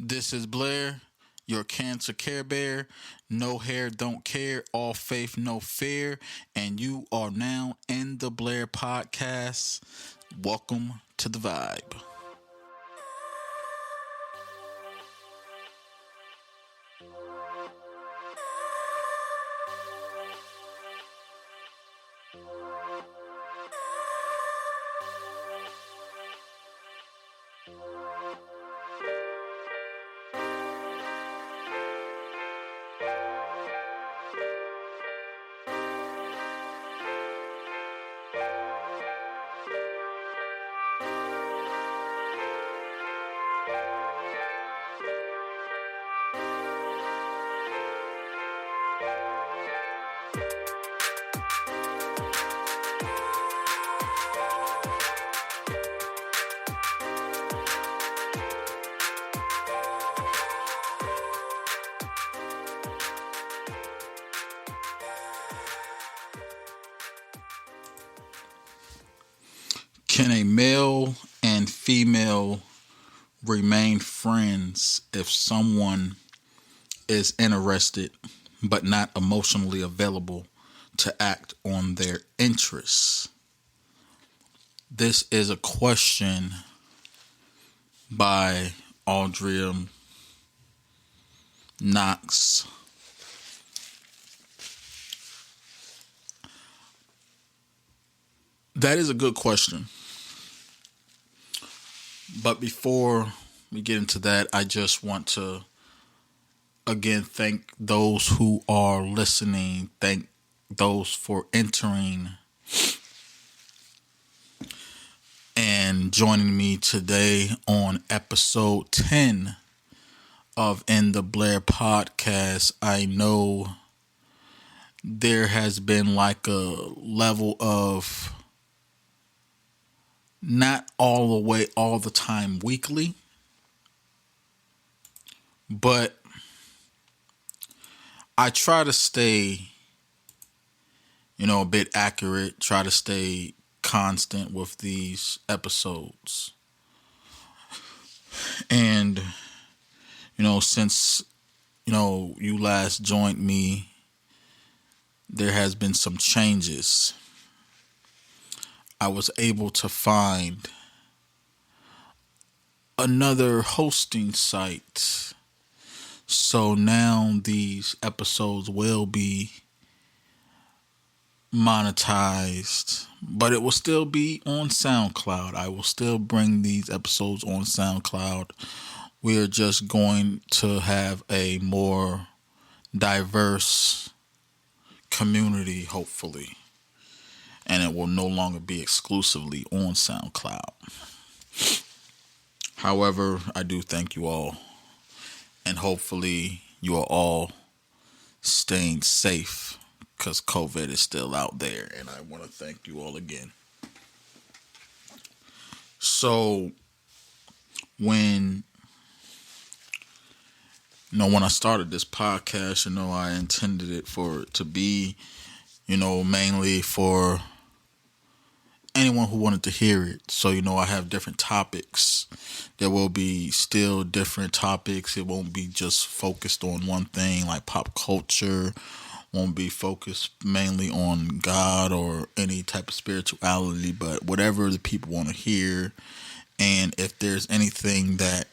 This is Blair, your cancer care bear. No hair, don't care. All faith, no fear. And you are now in the Blair podcast. Welcome to the vibe. Can a male and female remain friends if someone is interested but not emotionally available to act on their interests? This is a question by Audria Knox. That is a good question. But before we get into that, I just want to again thank those who are listening. Thank those for entering and joining me today on episode 10 of In the Blair podcast. I know there has been like a level of not all the way, all the time weekly, but I try to stay, a bit accurate, try to stay constant with these episodes. And, since, you last joined me, there has been some changes. I was able to find another hosting site. So now these episodes will be monetized, but it will still be on SoundCloud. I will still bring these episodes on SoundCloud. We're just going to have a more diverse community, hopefully. And it will no longer be exclusively on SoundCloud. However, I do thank you all. And hopefully you are all staying safe because COVID is still out there. And I want to thank you all again. So when I started this podcast, I intended it for it to be, mainly for anyone who wanted to hear it. So, I have different topics. There will be still different topics. It won't be just focused on one thing like pop culture. Won't be focused mainly on God or any type of spirituality, but whatever the people want to hear. And if there's anything that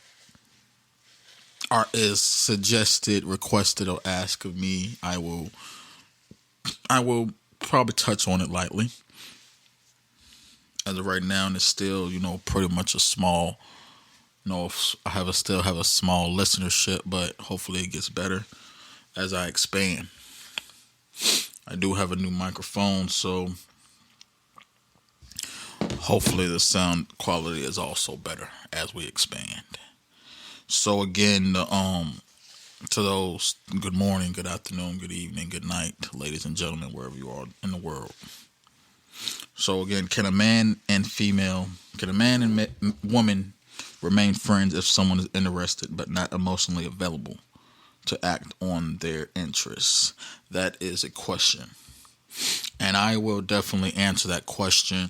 is suggested, requested, or asked of me, I will probably touch on it lightly. As of right now, it's still, pretty much a small, still have a small listenership, but hopefully it gets better as I expand. I do have a new microphone, so hopefully the sound quality is also better as we expand. So again, to those, good morning, good afternoon, good evening, good night, ladies and gentlemen, wherever you are in the world. So again, can a man and woman remain friends if someone is interested but not emotionally available to act on their interests? That is a question. And I will definitely answer that question.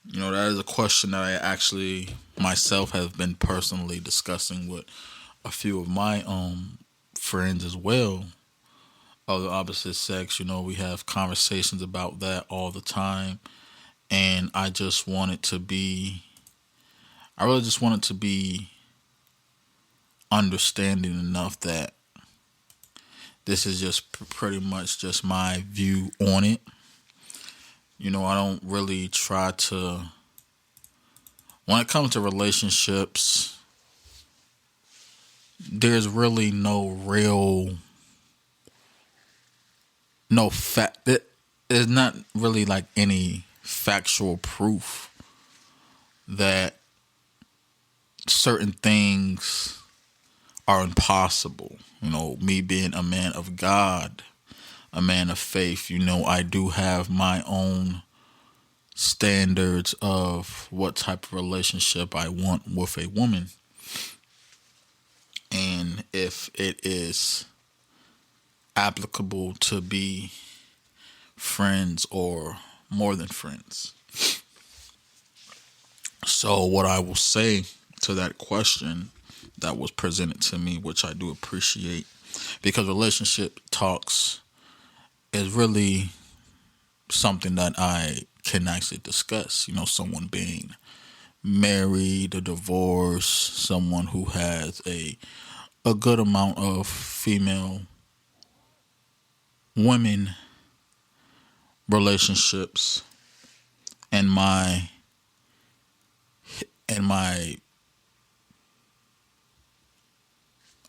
That is a question that I actually myself have been personally discussing with a few of my friends as well of the opposite sex. We have conversations about that all the time, and I really just want it to be understanding enough that this is just pretty much just my view on it. I don't really try to, when it comes to relationships, there's really no fact, there's not really like any factual proof that certain things are impossible. Me being a man of God, a man of faith, I do have my own standards of what type of relationship I want with a woman. And if it is applicable to be friends or more than friends. So what I will say to that question that was presented to me, which I do appreciate, because relationship talks is really something that I can actually discuss. Someone being married, a divorce, someone who has a good amount of female women relationships, and my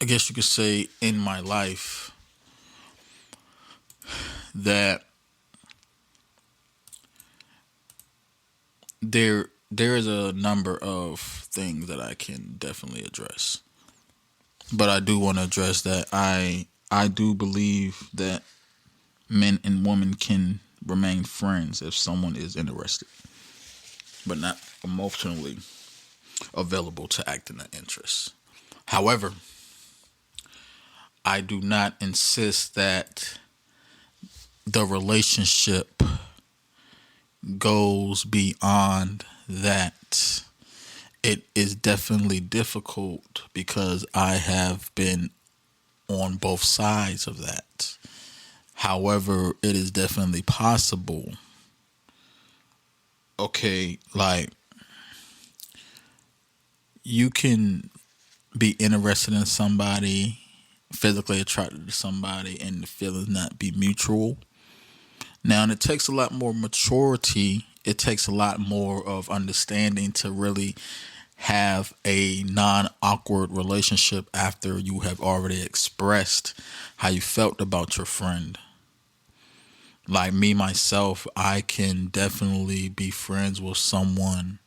I guess you could say in my life that there is a number of things that I can definitely address. But I do want to address that I do believe that men and women can remain friends if someone is interested, but not emotionally available to act in their interests. However, I do not insist that the relationship goes beyond that. It is definitely difficult because I have been on both sides of that. However, it is definitely possible. Okay, like you can be interested in somebody, physically attracted to somebody, and the feelings not be mutual. Now, and it takes a lot more maturity. It takes a lot more of understanding to really have a non-awkward relationship after you have already expressed how you felt about your friend. Like me, myself, I can definitely be friends with someone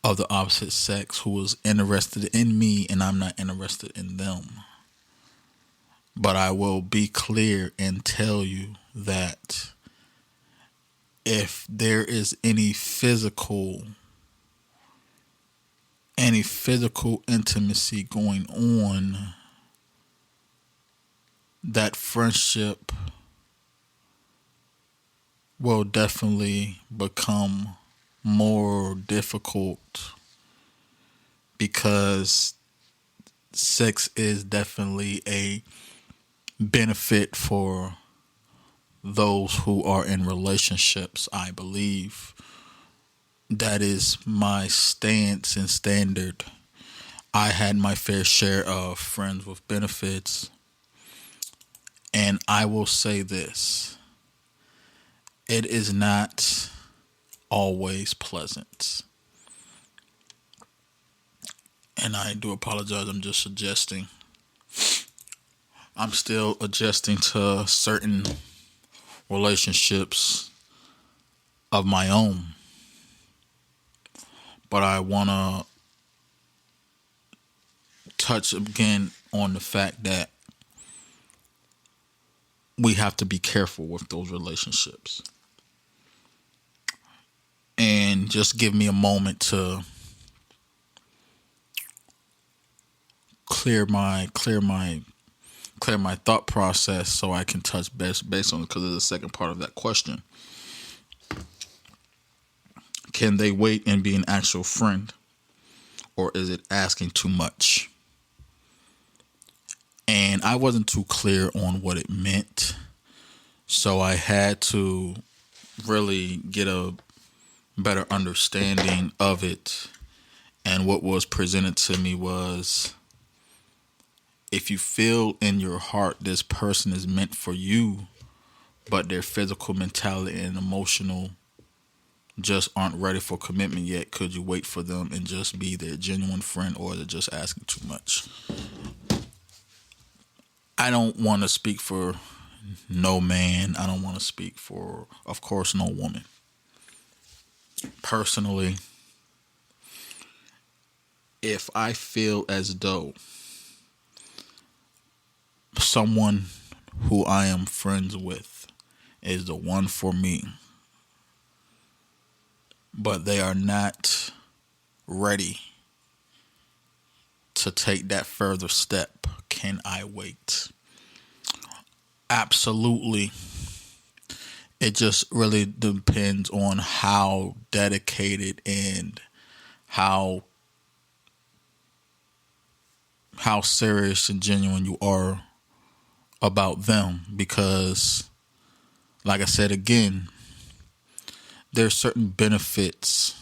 of the opposite sex who is interested in me and I'm not interested in them. But I will be clear and tell you that if there is any physical intimacy going on, that friendship will definitely become more difficult because sex is definitely a benefit for those who are in relationships, I believe. That is my stance and standard. I had my fair share of friends with benefits, and I will say this: it is not always pleasant. And I do apologize, I'm just suggesting. I'm still adjusting to certain relationships of my own. But I want to touch again on the fact that we have to be careful with those relationships. And just give me a moment to clear my thought process so I can touch based on, because of the second part of that question. Can they wait and be an actual friend? or is it asking too much? And I wasn't too clear on what it meant. So I had to really get a better understanding of it. And what was presented to me was, if you feel in your heart this person is meant for you, but their physical mentality and emotional just aren't ready for commitment yet, could you wait for them and just be their genuine friend, or is it just asking too much? I don't want to speak for no man. I don't want to speak for, of course, no woman. Personally, if I feel as though someone who I am friends with is the one for me, but they are not ready to take that further step, can I wait? Absolutely. It just really depends on how dedicated and how serious and genuine you are about them, because like I said again, there's certain benefits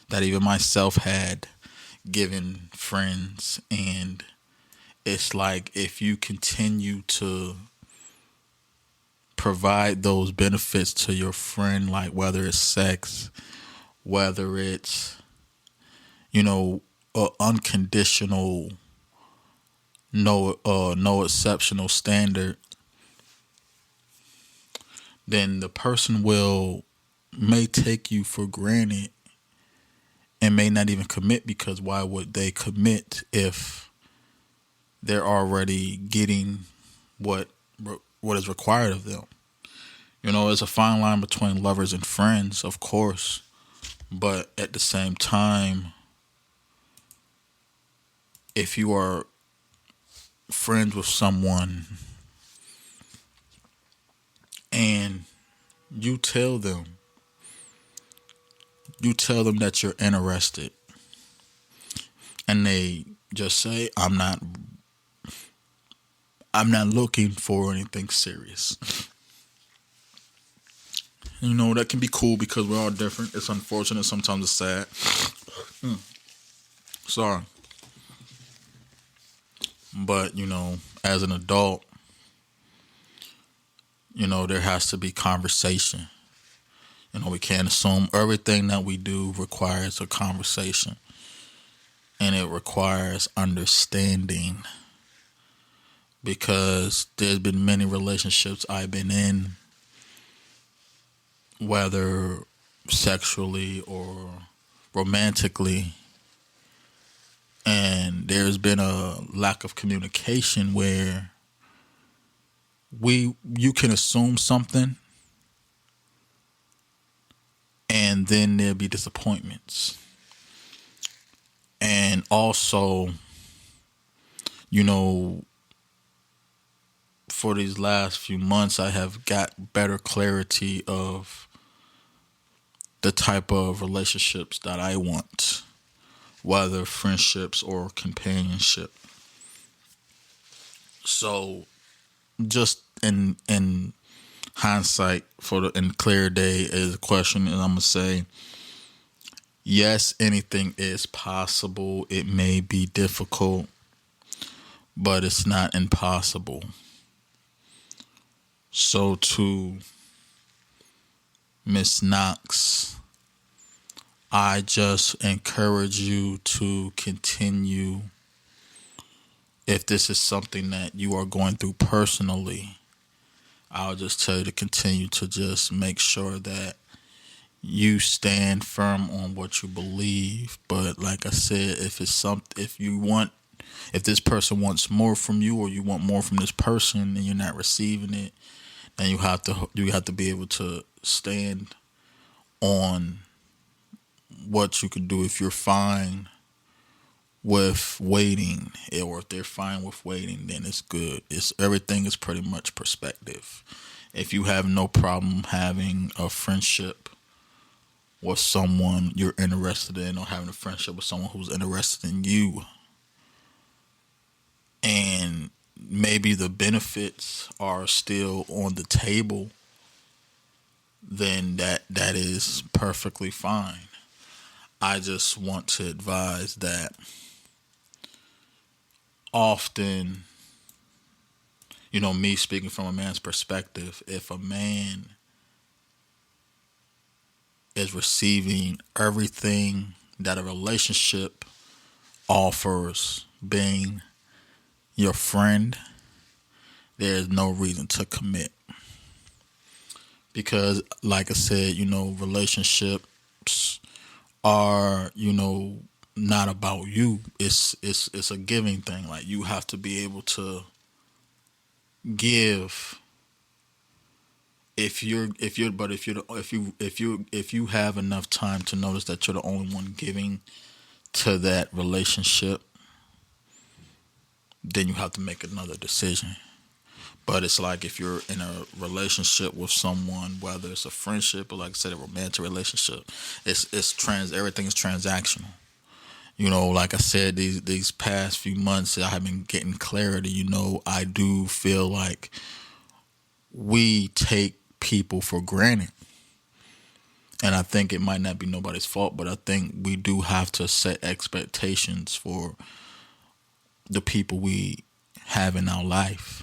that even myself had given friends, and it's like if you continue to provide those benefits to your friend, like whether it's sex, whether it's, a unconditional, no exceptional standard, then the person may take you for granted and may not even commit, because why would they commit if they're already getting what is required of them? There's a fine line between lovers and friends, of course, but at the same time, if you are friends with someone and you tell them that you're interested, and they just say, I'm not looking for anything serious. That can be cool because we're all different. It's unfortunate, sometimes it's sad. Sorry. But, as an adult, there has to be conversation. We can't assume everything that we do requires a conversation. And it requires understanding. Because there's been many relationships I've been in, whether sexually or romantically, and there's been a lack of communication where you can assume something, and then there'll be disappointments. And also, for these last few months, I have got better clarity of the type of relationships that I want, whether friendships or companionship. So, just in hindsight, in clear day is a question, and I'm gonna say, yes, anything is possible. It may be difficult, but it's not impossible. So to Miss Knox, I just encourage you to continue. If this is something that you are going through personally, I'll just tell you to continue to just make sure that you stand firm on what you believe. But like I said, if this person wants more from you, or you want more from this person and you're not receiving it, then you have to be able to stand on what you can do. If you're fine with waiting, or if they're fine with waiting, then it's good. Everything is pretty much perspective. If you have no problem having a friendship with someone you're interested in, or having a friendship with someone who's interested in you, and maybe the benefits are still on the table, then that is perfectly fine. I just want to advise that often, me speaking from a man's perspective, if a man is receiving everything that a relationship offers, being your friend, there's no reason to commit. Because, like I said, relationships are, not about you. It's a giving thing. Like, you have to be able to give. If you have enough time to notice that you're the only one giving to that relationship, then you have to make another decision. But it's like, if you're in a relationship with someone, whether it's a friendship or, like I said, a romantic relationship, everything is transactional. Like I said, these past few months, I have been getting clarity. I do feel like we take people for granted. And I think it might not be nobody's fault, but I think we do have to set expectations for the people we have in our life.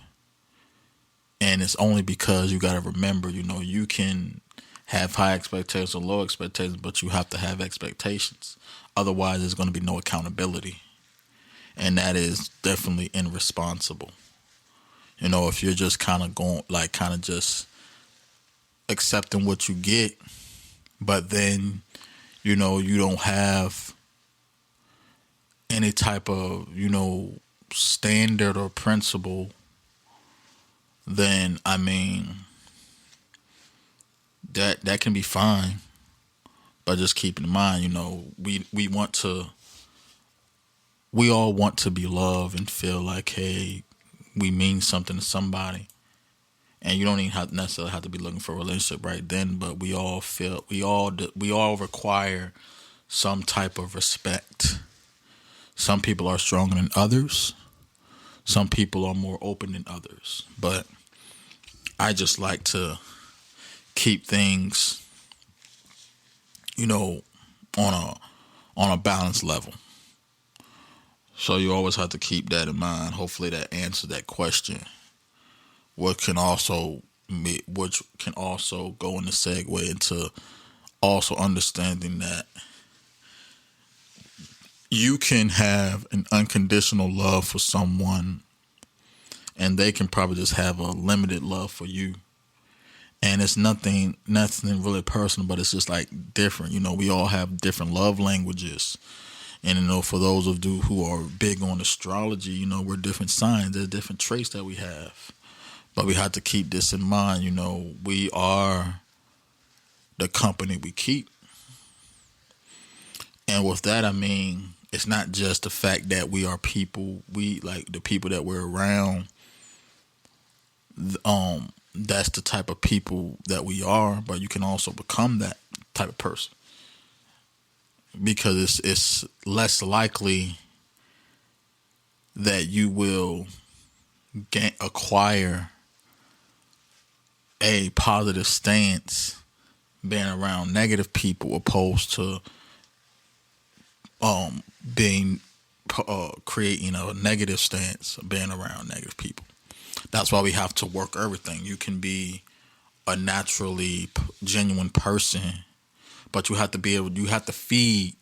And it's only because you got to remember, you can have high expectations or low expectations, but you have to have expectations. Otherwise, there's going to be no accountability. And that is definitely irresponsible. If you're just kind of going, like, kind of just accepting what you get, but then, you don't have any type of, standard or principle, then, I mean, that can be fine. But just keep in mind, we all want to be loved and feel like, hey, we mean something to somebody. And you don't even necessarily have to be looking for a relationship right then, but we all require some type of respect. Some people are stronger than others. Some people are more open than others. But I just like to keep things, on a balanced level. So you always have to keep that in mind. Hopefully that answered that question. Which can also go into segue into also understanding that you can have an unconditional love for someone, and they can probably just have a limited love for you. And it's nothing really personal, but it's just like different. We all have different love languages. And, for those of you who are big on astrology, we're different signs. There's different traits that we have. But we have to keep this in mind. We are the company we keep. And with that, I mean, it's not just the fact that we are people. We, like, the people that we're around. That's the type of people that we are. But you can also become that type of person, because it's less likely that you will acquire a positive stance being around negative people, opposed to being creating a negative stance being around negative people. That's why we have to work everything. You can be a naturally genuine person, but you have to feed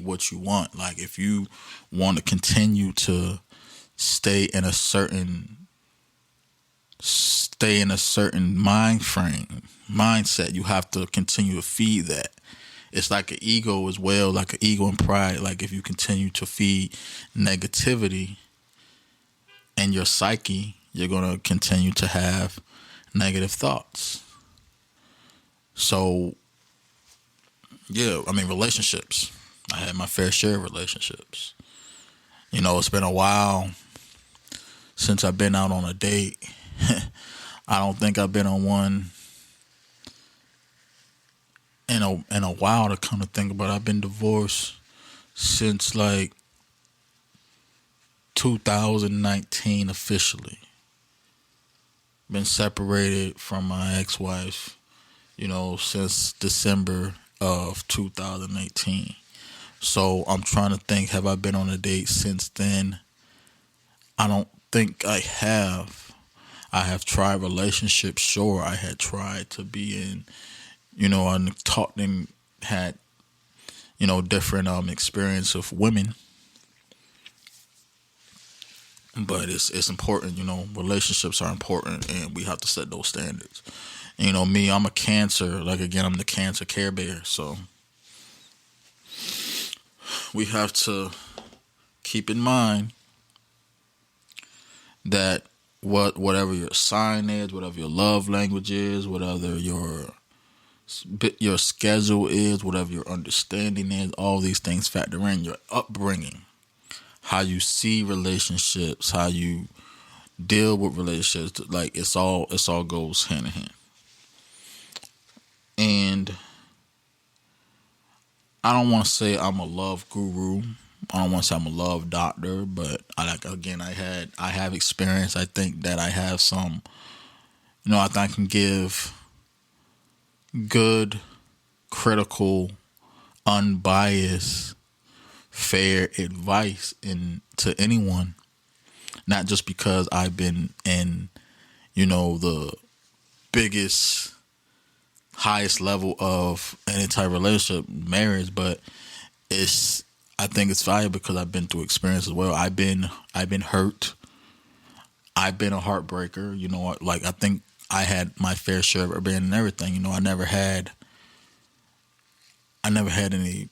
what you want. Like, if you want to continue to stay in a certain mindset, you have to continue to feed that. It's like an ego as well, like an ego and pride. Like, if you continue to feed negativity in your psyche, you're going to continue to have negative thoughts. So, yeah, I mean, relationships. I had my fair share of relationships. It's been a while since I've been out on a date. I don't think I've been on one in a while to come to think about it, I've been divorced since like 2019 officially. Been separated from my ex-wife, since December of 2018. So I'm trying to think, have I been on a date since then? I don't think I have. I have tried relationships. Sure, I had tried to be in, and talked and had, different experience of women. But it's important, relationships are important, and we have to set those standards. And, me, I'm a Cancer. Like again, I'm the Cancer Care Bear. So we have to keep in mind that whatever your sign is, whatever your love language is, whatever your schedule is, whatever your understanding is, all these things factor in. Your upbringing, how you see relationships, how you deal with relationships, like it's all goes hand in hand. And I don't want to say I'm a love guru. I don't want to say I'm a love doctor, but I have experience. I think that I have some, I think I can give good, critical, unbiased, fair advice to anyone. Not just because I've been in, the biggest, highest level of any type of relationship, marriage, but I think it's valuable because I've been through experience as well. I've been hurt. I've been a heartbreaker. Like I think I had my fair share of being and everything. I never had any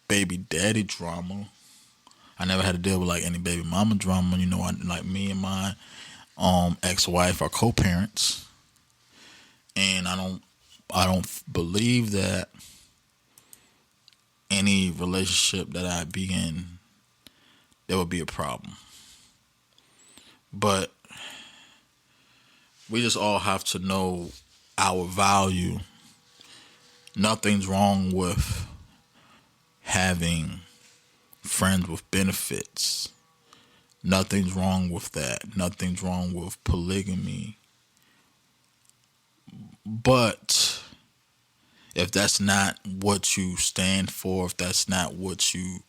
baby daddy drama. I never had to deal with like any baby mama drama. Like me and my ex-wife are co-parents, and I don't believe that any relationship that I be in there would be a problem. But we just all have to know our value. Nothing's wrong with having friends with benefits. Nothing's wrong with that. Nothing's wrong with polygamy. But if that's not what you stand for, if that's not what you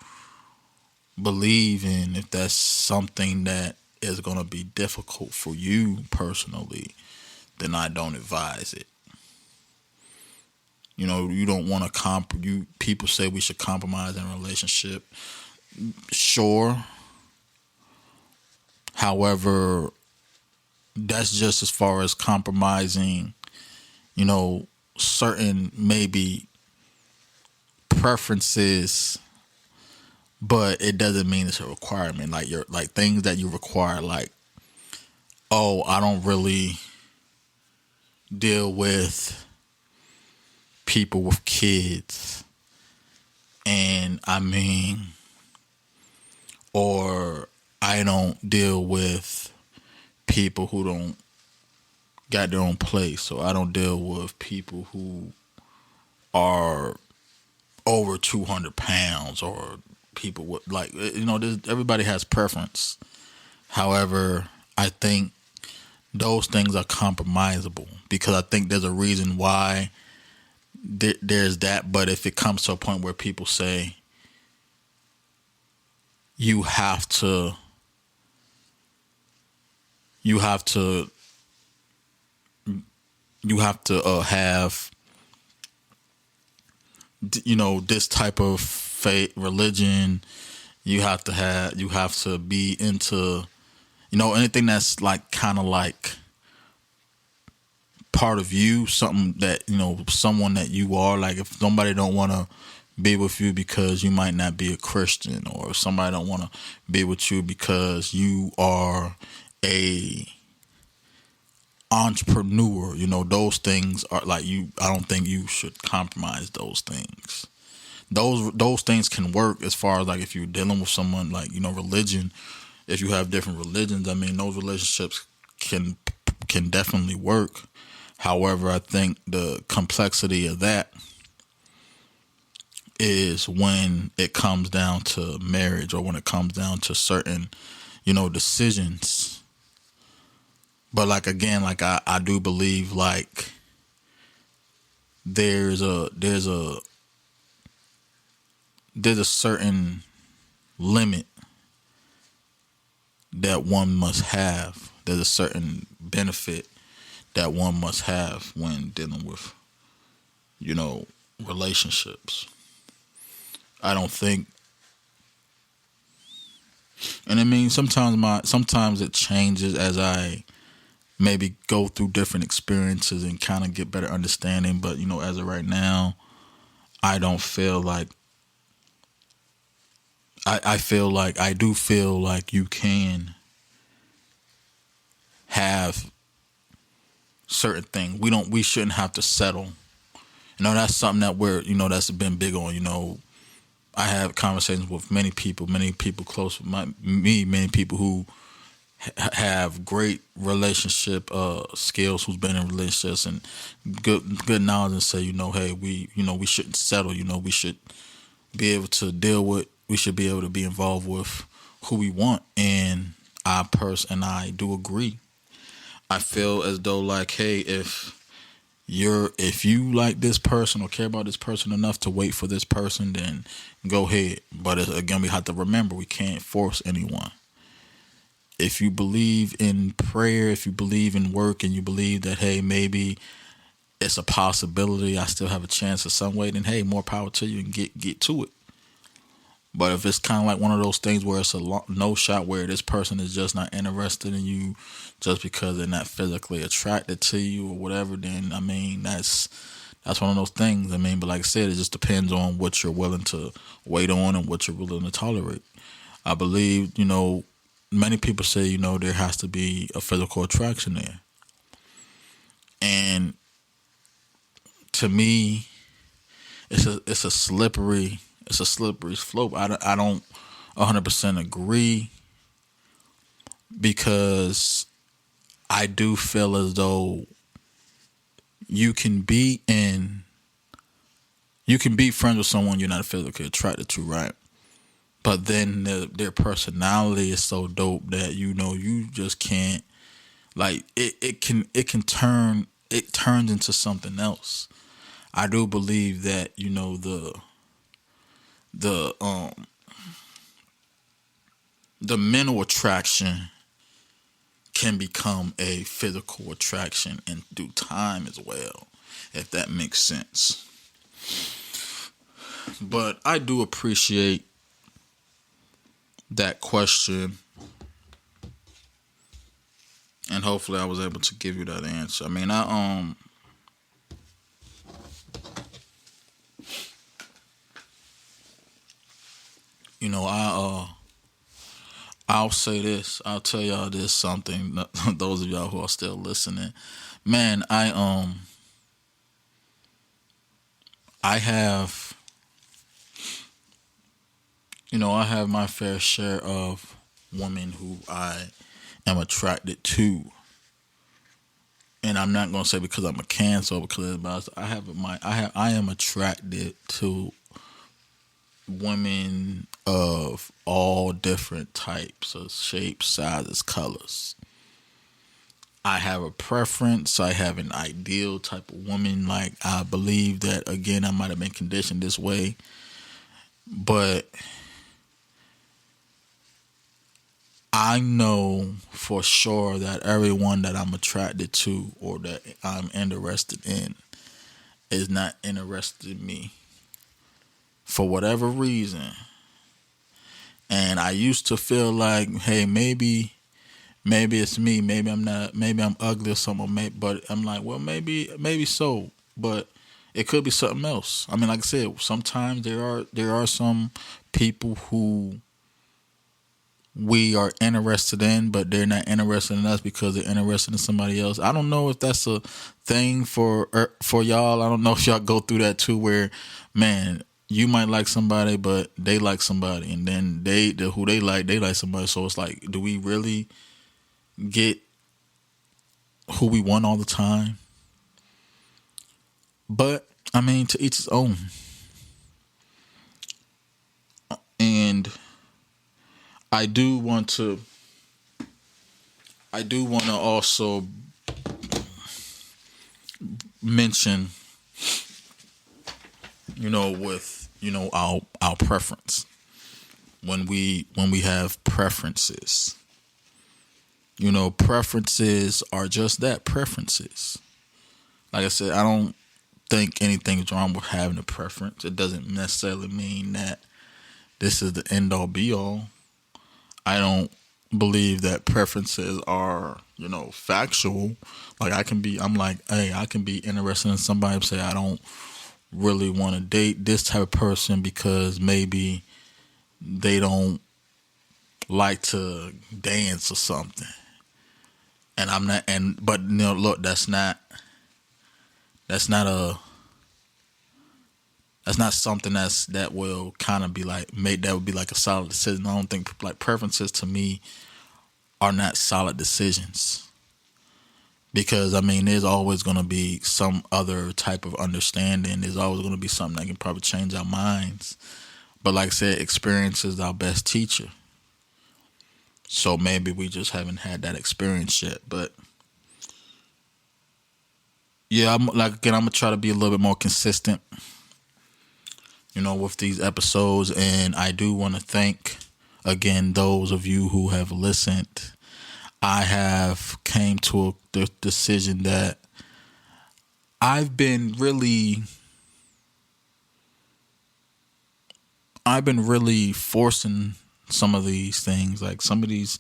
believe in, if that's something that is going to be difficult for you personally, then I don't advise it. You don't want to people say we should compromise in a relationship. Sure. However, that's just as far as compromising, certain maybe preferences, but it doesn't mean it's a requirement. Like things that you require, like, oh, I don't really deal with people with kids, and or I don't deal with people who don't got their own place, so I don't deal with people who are over 200 pounds, or people with everybody has preference. However, I think those things are compromisable, because I think there's a reason why there's that. But if it comes to a point where people say you have to have this type of faith, religion, you have to be into anything that's like kind of like part of you, something that someone that you are. Like if somebody don't want to be with you because you might not be a Christian, or if somebody don't want to be with you because you are a entrepreneur, those things are like I don't think you should compromise those things. Those things can work as far as like if you're dealing with someone like religion. If you have different religions, those relationships can definitely work. However, I think the complexity of that is when it comes down to marriage or when it comes down to certain, decisions. But like again, like I do believe like there's a there's a certain limit that one must have. There's a certain benefit that one must have when dealing with, you know, relationships. I don't think, and I mean sometimes it changes as I maybe go through different experiences and kind of get better understanding. But as of right now, I don't feel like I feel like I do feel like you can have certain things. We shouldn't have to settle. That's something that that's been big on. I have conversations with many people close with me, many people who have great relationship skills, who's been in relationships and good knowledge, and say, hey, we shouldn't settle. We should be able to deal with. We should be able to be involved with who we want, and I do agree. I feel as though like, hey, if you like this person or care about this person enough to wait for this person, then go ahead. But again, we have to remember we can't force anyone. If you believe in prayer, if you believe in work, and you believe that, hey, maybe it's a possibility, I still have a chance of some way, then hey, more power to you and get to it. But if it's kind of like one of those things where it's a no shot, where this person is just not interested in you just because they're not physically attracted to you or whatever, then I mean that's one of those things. I mean, but like I said, it just depends on what you're willing to wait on and what you're willing to tolerate. I believe, many people say, there has to be a physical attraction there. And to me, it's a slippery slope. I don't 100% agree, because I do feel as though you can be friends with someone you're not physically attracted to, right? But then their personality is so dope that you just can't, like, it turns into something else. I do believe that the the mental attraction can become a physical attraction in due time as well, if that makes sense. But I do appreciate that question, and hopefully I was able to give you that answer. I mean, I'll say this. I'll tell y'all this something. Those of y'all who are still listening, man, I have, I have my fair share of women who I am attracted to, and I'm not gonna say because I'm a Cancer or because about I am attracted to women of all different types of shapes, sizes, colors. I have a preference. I have an ideal type of woman. Like, I believe that, again, I might have been conditioned this way, but I know for sure that everyone that I'm attracted to or that I'm interested in is not interested in me for whatever reason. And I used to feel like, hey, maybe it's me. Maybe I'm not. Maybe I'm ugly or something. But I'm like, well, maybe so. But it could be something else. I mean, like I said, sometimes there are some people who we are interested in, but they're not interested in us because they're interested in somebody else. I don't know if that's a thing for y'all. I don't know if y'all go through that too, where, man, you might like somebody, but they like somebody, and then who they like somebody. So it's like, do we really get who we want all the time? But I mean, to each his own. I do want to. I do want to also mention, with our preference when we have preferences. Preferences are just that, preferences. Like I said, I don't think anything's wrong with having a preference. It doesn't necessarily mean that this is the end all be all. I don't believe that preferences are, factual. Like I'm like, hey, I can be interested in somebody and say I don't really want to date this type of person because maybe they don't like to dance or something. And I'm not, but look, that's not a, that's not something that will kind of be like made, that would be like a solid decision. I don't think like preferences to me are not solid decisions because I mean there's always going to be some other type of understanding. There's always going to be something that can probably change our minds. But like I said, experience is our best teacher. So maybe we just haven't had that experience yet. But yeah, I'm gonna try to be a little bit more consistent, with these episodes. And I do want to thank again those of you who have listened. I have came to the decision that I've been really forcing some of these things. Like some of these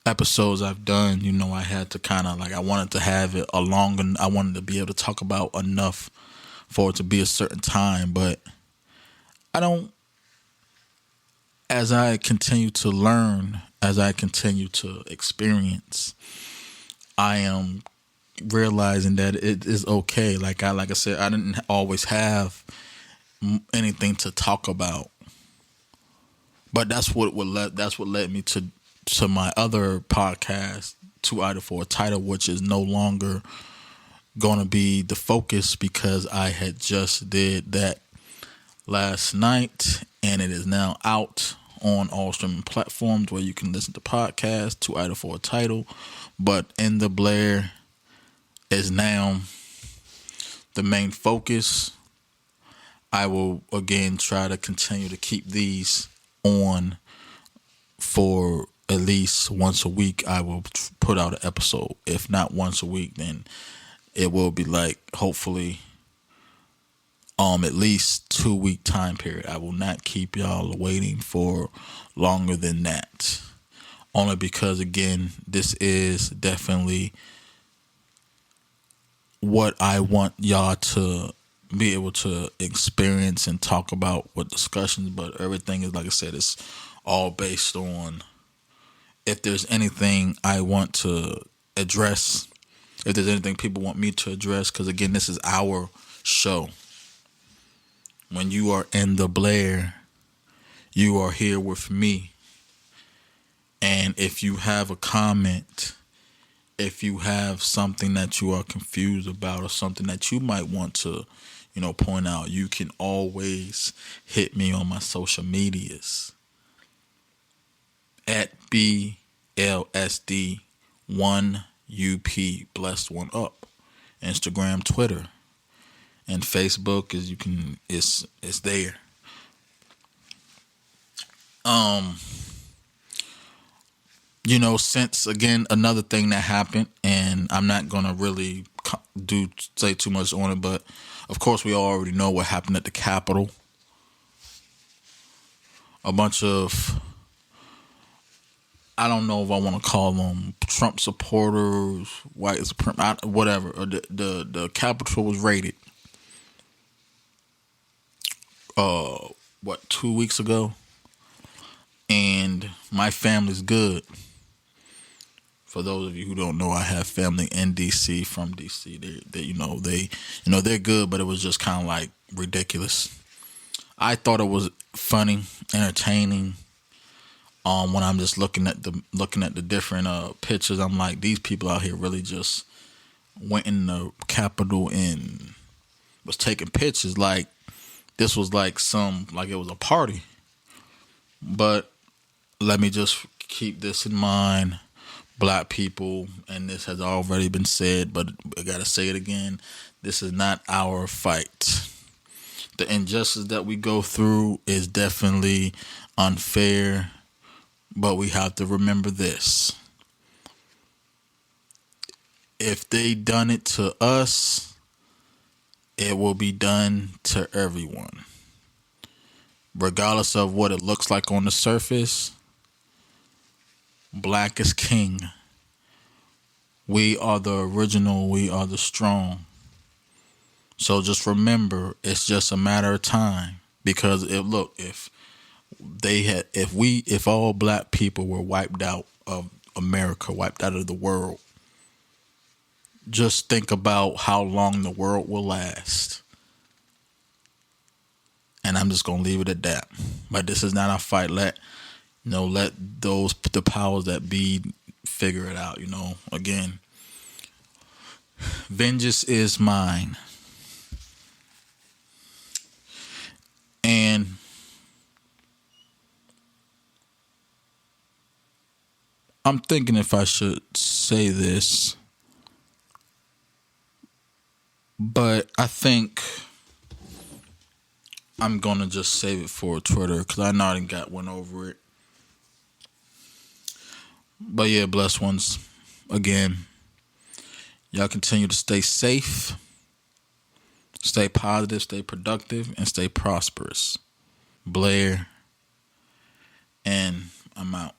episodes I've done, I had to kind of like, I wanted to have it along and I wanted to be able to talk about enough for it to be a certain time. But I don't, as I continue to learn, as I continue to experience, I am realizing that it is okay. Like I said, I didn't always have anything to talk about, but that's what led me to my other podcast, Two Idle for a Title, which is no longer going to be the focus because I had just did that last night and it is now out on all streaming platforms where you can listen to podcasts, Two Idle for a Title. But In the Blair is now the main focus. I will again try to continue to keep these on for at least once a week. I will put out an episode. If not once a week, then it will be like hopefully at least 2 week time period. I will not keep y'all waiting for longer than that. Only because again, this is definitely what I want y'all to be able to experience and talk about with discussions. But everything is, like I said, it's all based on if there's anything I want to address, if there's anything people want me to address, because again, this is our show. When you are in the Blair, you are here with me. And if you have a comment, if you have something that you are confused about or something that you might want to, point out, you can always hit me on my social medias at BLSD1UP, blessed one up. Instagram, Twitter, and Facebook is it's there. Since again another thing that happened, and I'm not gonna really say too much on it, but of course we already know what happened at the Capitol. A bunch of, I don't know if I want to call them Trump supporters, white supremacists, whatever. The Capitol was raided. 2 weeks ago, and my family's good. For those of you who don't know, I have family in DC, from DC. They're good, but it was just kind of like ridiculous. I thought it was funny, entertaining. When I'm just looking at the different pictures, I'm like, these people out here really just went in the Capitol and was taking pictures like this was like it was a party. But let me just keep this in mind, black people, and this has already been said, but I gotta say it again. This is not our fight. The injustice that we go through is definitely unfair, but we have to remember this. If they done it to us, it will be done to everyone. Regardless of what it looks like on the surface, black is king. We are the original, we are the strong. So just remember, it's just a matter of time. Because if all black people were wiped out of America, wiped out of the world, just think about how long the world will last. And I'm just gonna leave it at that. But this is not our fight. Let the powers that be figure it out. Again, vengeance is mine. And I'm thinking if I should say this, but I think I'm gonna just save it for Twitter because I know I done got one over it. But yeah, blessed ones. Again, y'all continue to stay safe, stay positive, stay productive, and stay prosperous. Blair, and I'm out.